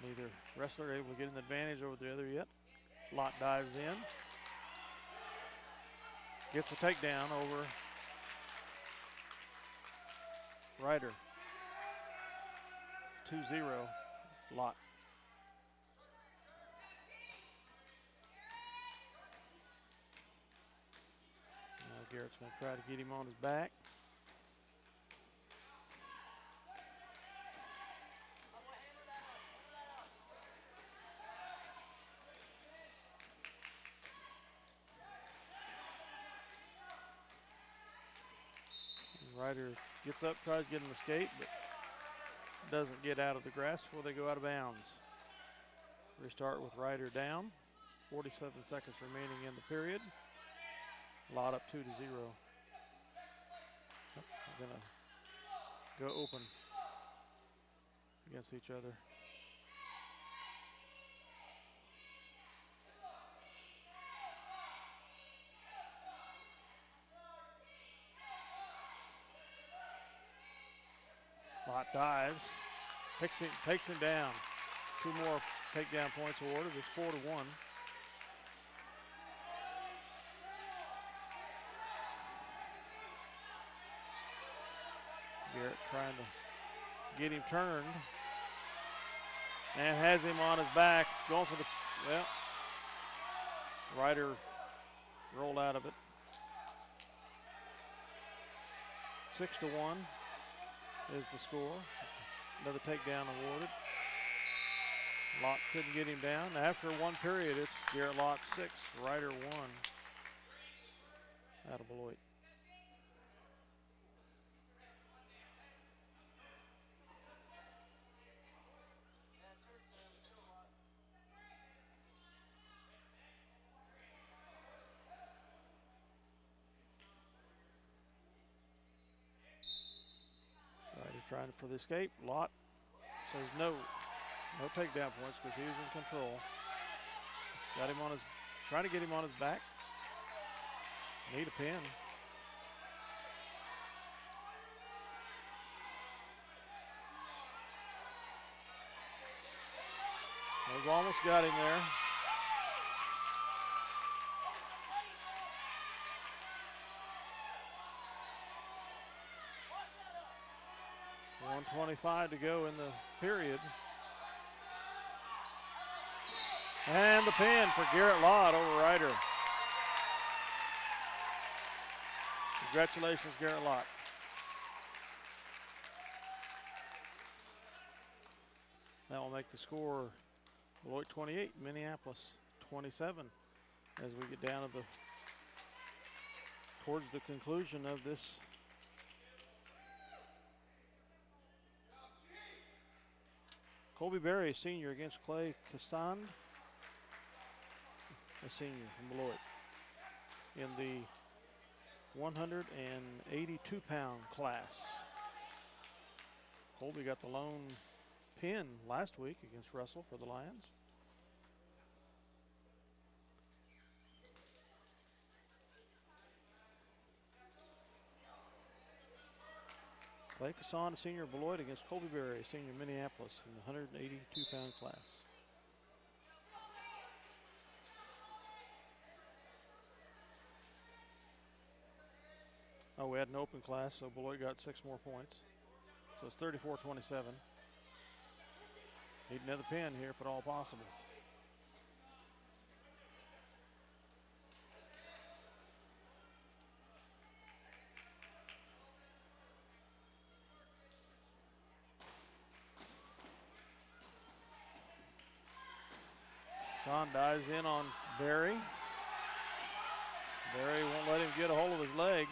Neither wrestler able to get an advantage over the other yet. Lott dives in. Gets a takedown over Ryder. 2-0, Lott. Now Garrett's going to try to get him on his back. Ryder gets up, tries to get an escape, but doesn't get out of the grasp before they go out of bounds. Restart with Ryder down. 47 seconds remaining in the period. Lott up 2-0. They're gonna go open against each other. Lott dives, takes him down. 2 more takedown points awarded. It's 4-1. Garrett trying to get him turned and has him on his back, going for the, well, Ryder rolled out of it. 6-1 is the score. Another takedown awarded. Lott couldn't get him down. After one period, it's Garrett Lott 6, Ryder 1 out of Beloit. Ryder's trying for the escape. Lott says no. No takedown points because he was in control. Got him on his, trying to get him on his back. Need a pin. They've almost got him there. .125 to go in the period. And the pin for Garrett Lott over Ryder. Congratulations, Garrett Lott. That will make the score Beloit 28, Minneapolis 27 as we get down to towards the conclusion of this Colby Berry, senior, against Clay Cassand, a senior from Beloit, in the 182-pound class. Colby got the lone pin last week against Russell for the Lions. Clay Cassand, a senior, Beloit, against Colby Berry, a senior, Minneapolis, in the 182-pound class. Oh, we had an open class, so Beloit got 6 more points. So it's 34-27. Need another pin here if at all possible. Son dives in on Barry. Barry won't let him get a hold of his leg.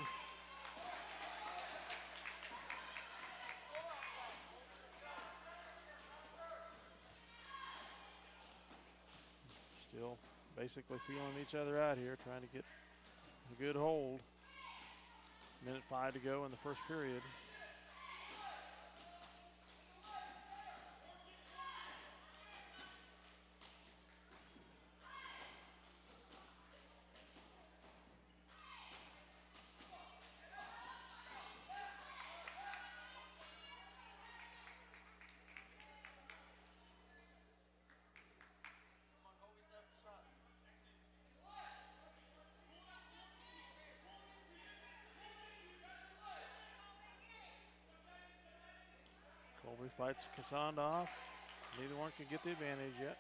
Still basically feeling each other out here, trying to get a good hold. 1:05 to go in the first period. Colby fights Cassand off. Neither one can get the advantage yet.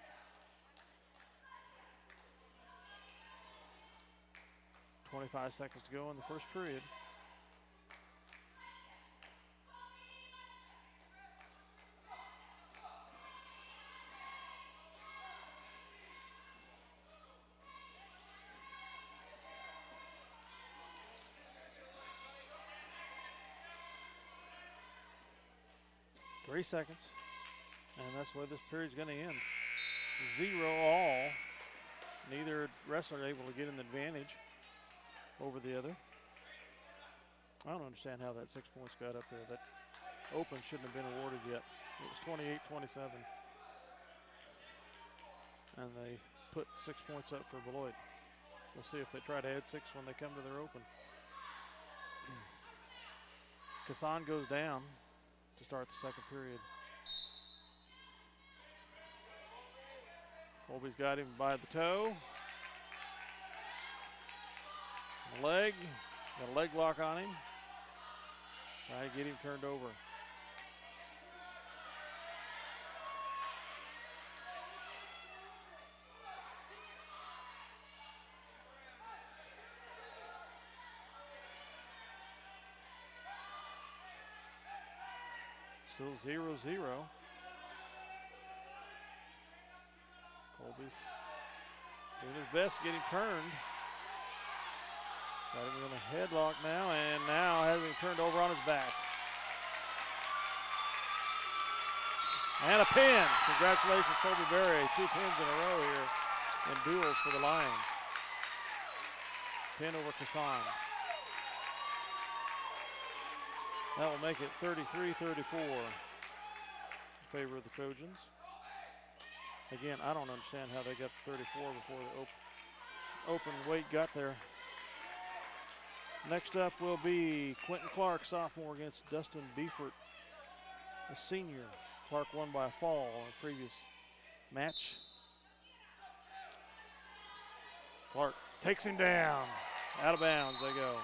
.25 seconds to go in the first period. Three seconds, and that's where this period's going to end. 0-all. Neither wrestler able to get an advantage over the other. I don't understand how that 6 points got up there. That open shouldn't have been awarded yet. It was 28-27. And they put 6 points up for Beloit. We'll see if they try to add 6 when they come to their open. Cassand goes down to start the second period. Colby's got him by the toe. The leg. Got a leg lock on him. Trying to get him turned over. Still 0-0. Colby's doing his best to get him turned. Got him in a headlock now, and now has him turned over on his back. And a pin. Congratulations, Colby Berry. 2 pins in a row here in duels for the Lions. Pin over Cassand. That will make it 33-34 in favor of the Trojans. Again, I don't understand how they got to 34 before the open weight got there. Next up will be Quentin Clark, sophomore, against Dustin Beefert, a senior. Clark won by a fall in a previous match. Clark takes him down. Out of bounds they go.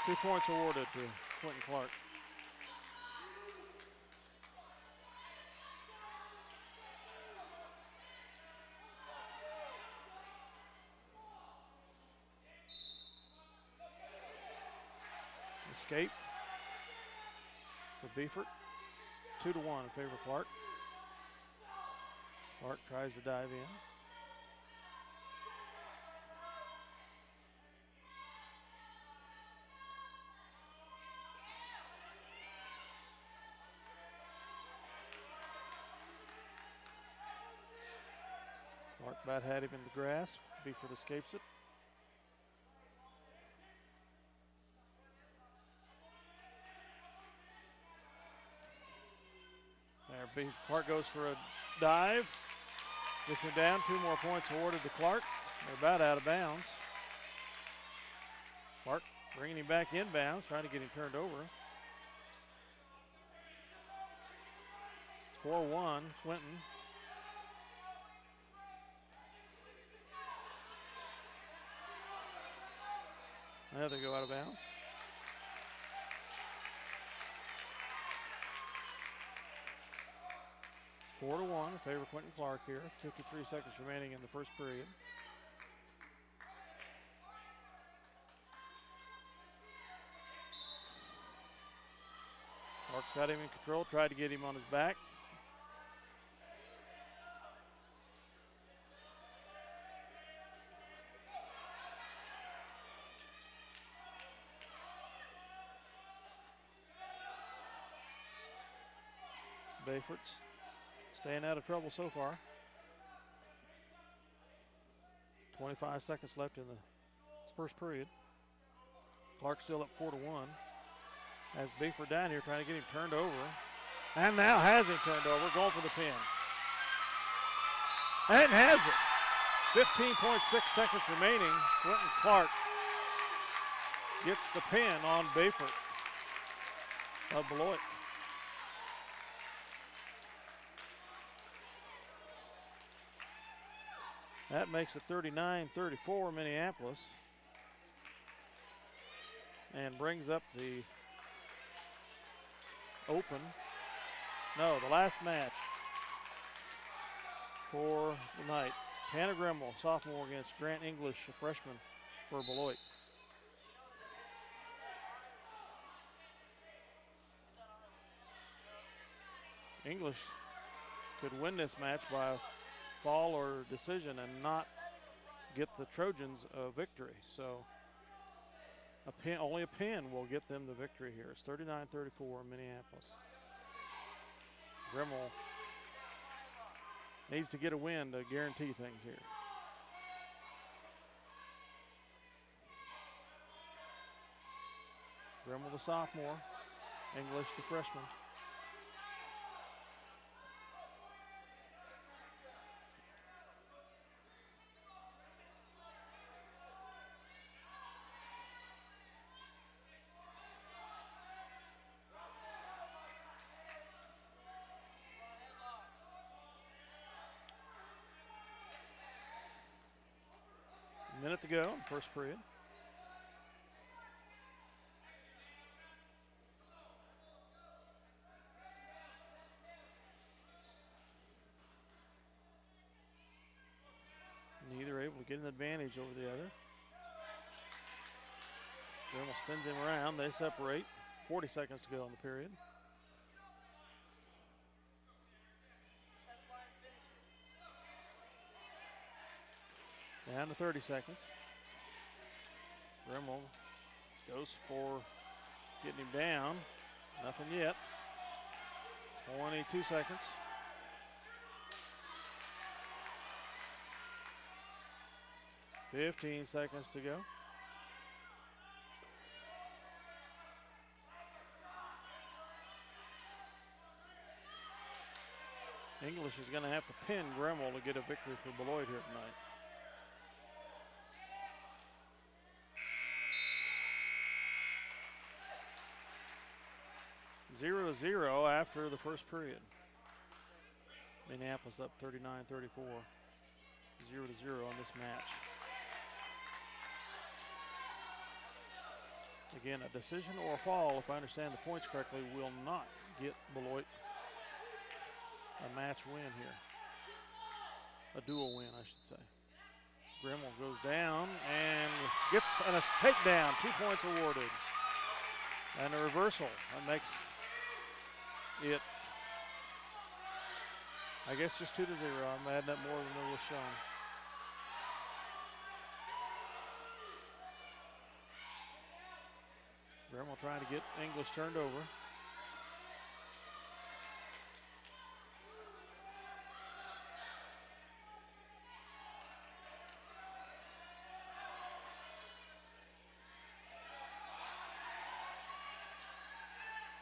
2 points awarded to Quentin Clark. Escape for Beefert. 2-1 in favor of Clark. Clark tries to dive in. Clark about had him in the grasp. Beefert escapes it. There, Clark goes for a dive. Gets him down. 2 more points awarded to Clark. They're about out of bounds. Clark bringing him back inbounds, trying to get him turned over. It's 4-1, Quentin. Now they go out of bounds. It's 4-1 in favor of Quentin Clark here. 53 seconds remaining in the first period. Clark's got him in control, tried to get him on his back. Bayfort's staying out of trouble so far. 25 seconds left in the first period. Clark still up 4-1. Has Bayfort down here trying to get him turned over. And now has him turned over, going for the pin. And has it. 15.6 seconds remaining. Quentin Clark gets the pin on Bayfort of Beloit. That makes it 39-34 Minneapolis. And brings up the the last match for the night. Tanner Gremmel, sophomore, against Grant English, a freshman for Beloit. English could win this match by a fall or decision and not get the Trojans a victory. So only a pin will get them the victory here. It's 39-34 Minneapolis. Gremmel needs to get a win to guarantee things here. Gremmel the sophomore, English the freshman. Minute to go in the first period. Neither able to get an advantage over the other. Gremmel spins him around. They separate. 40 seconds to go in the period. Down to 30 seconds. Gremmel goes for getting him down. Nothing yet. 22 seconds. $15 seconds to go. English is going to have to pin Gremmel to get a victory for Beloit here tonight. 0-0 after the first period. Minneapolis up 39-34. 0-0 on this match. Again, a decision or a fall, if I understand the points correctly, will not get Beloit a match win here. A dual win, I should say. Gremmel goes down and gets a takedown. 2 points awarded. And a reversal. That makes it, I guess, just 2-0. I'm adding up more than there was shown. Gremmel trying to get English turned over.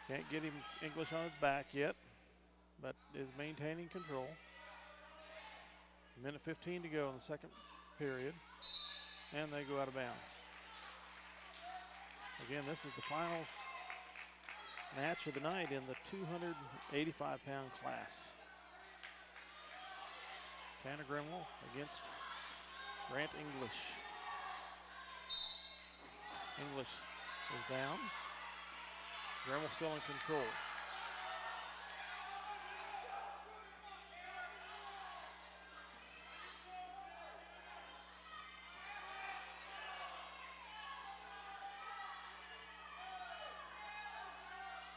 Can't get him English on his back yet, but is maintaining control. Minute 15 to go in the second period, and they go out of bounds. Again, this is the final match of the night in the 285-pound class. Tanner Gremmel against Grant English. English is down. Gremmel still in control.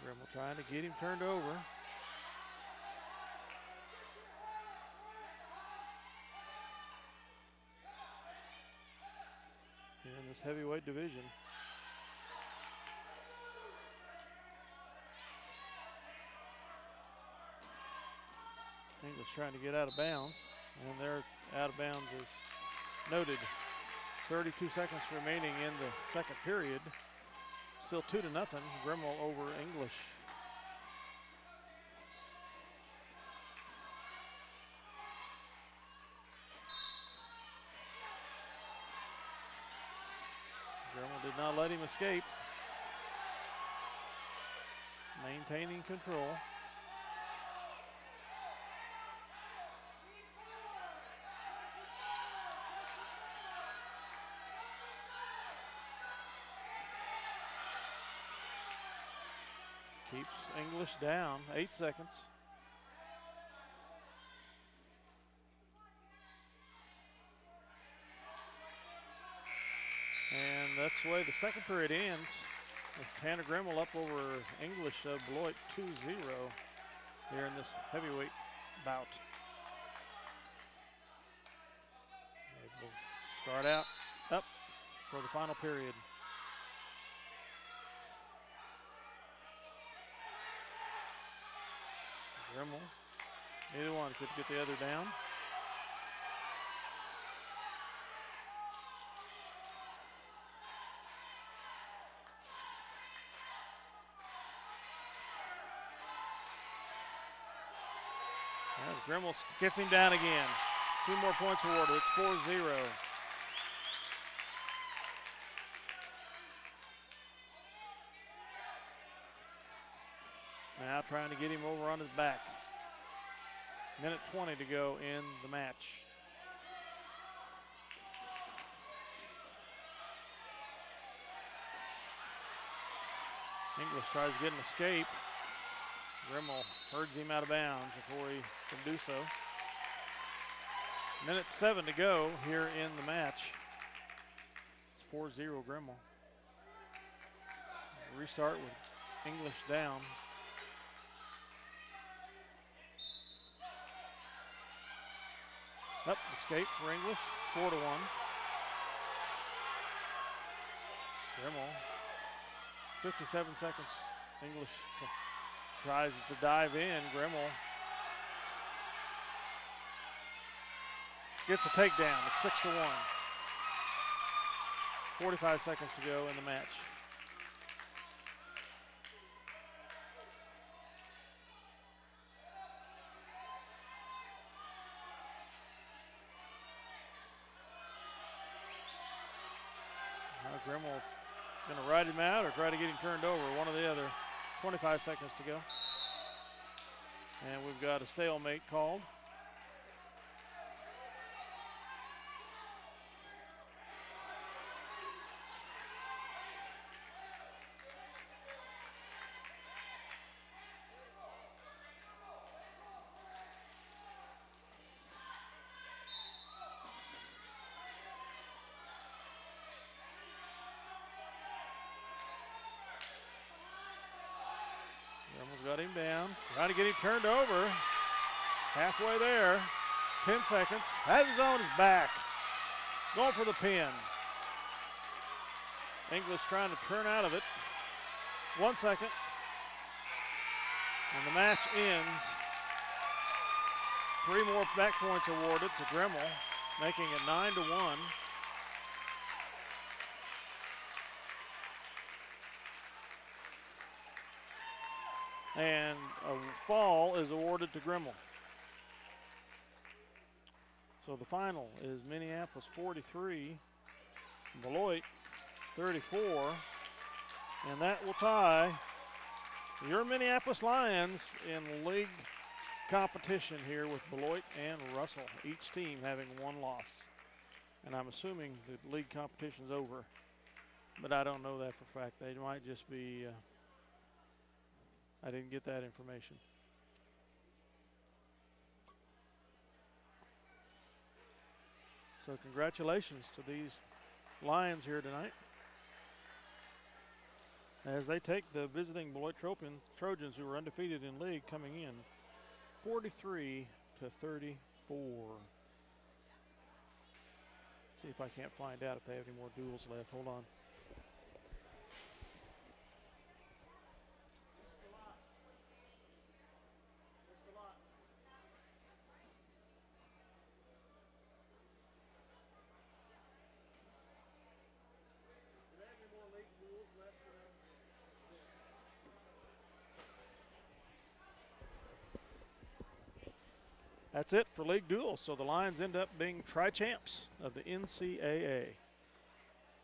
Gremmel trying to get him turned over. In this heavyweight division. English trying to get out of bounds, and they're out of bounds as noted. 32 seconds remaining in the second period. Still 2-0. Gremmel over English. Gremmel did not let him escape. Maintaining control. Keeps English down, 8 seconds. And that's the way the second period ends. With Hannah Gremmel up over English Beloit 2-0 here in this heavyweight bout. They will start out up for the final period. Gremmel, neither one could get the other down. As Gremmel gets him down again. 2 more points awarded. It's 4-0. Now trying to get him over on his back. Minute 20 to go in the match. English tries to get an escape. Gremmel herds him out of bounds before he can do so. Minute 7 to go here in the match. It's 4-0 Gremmel. Restart with English down. Up, escape for English. It's 4-1. Gremmel, 57 seconds. English tries to dive in. Gremmel gets a takedown. It's 6-1. 45 seconds to go in the match. Gremmel going to ride him out or try to get him turned over, one or the other. 25 seconds to go. And we've got a stalemate called. Gremmel's got him down, trying to get him turned over. Halfway there, 10 seconds. Has his on his back, going for the pin. English trying to turn out of it. 1 second, and the match ends. 3 more back points awarded to Gremmel, making it 9-1. And a fall is awarded to Gremmel. So the final is Minneapolis 43, Beloit 34, and that will tie your Minneapolis Lions in league competition here with Beloit and Russell, each team having 1 loss. And I'm assuming the league competition's over but I don't know that for a fact. They might just be, I didn't get that information. So congratulations to these Lions here tonight, as they take the visiting Beloit Trojans, who were undefeated in league, coming in 43-34. See if I can't find out if they have any more duels left. Hold on. That's it for league duels. So the Lions end up being tri-champs of the NCAA.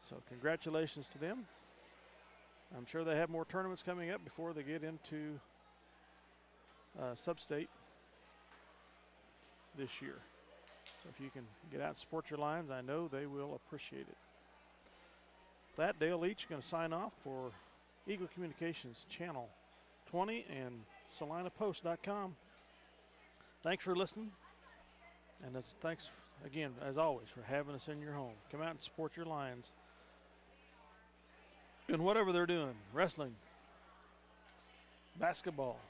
So congratulations to them. I'm sure they have more tournaments coming up before they get into sub-state this year. So if you can get out and support your Lions, I know they will appreciate it. That Dale Leach going to sign off for Eagle Communications Channel 20 and SalinaPost.com. Thanks for listening, and thanks again, as always, for having us in your home. Come out and support your Lions in whatever they're doing: wrestling, basketball,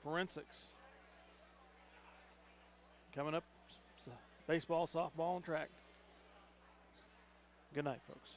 forensics. Coming up, baseball, softball, and track. Good night, folks.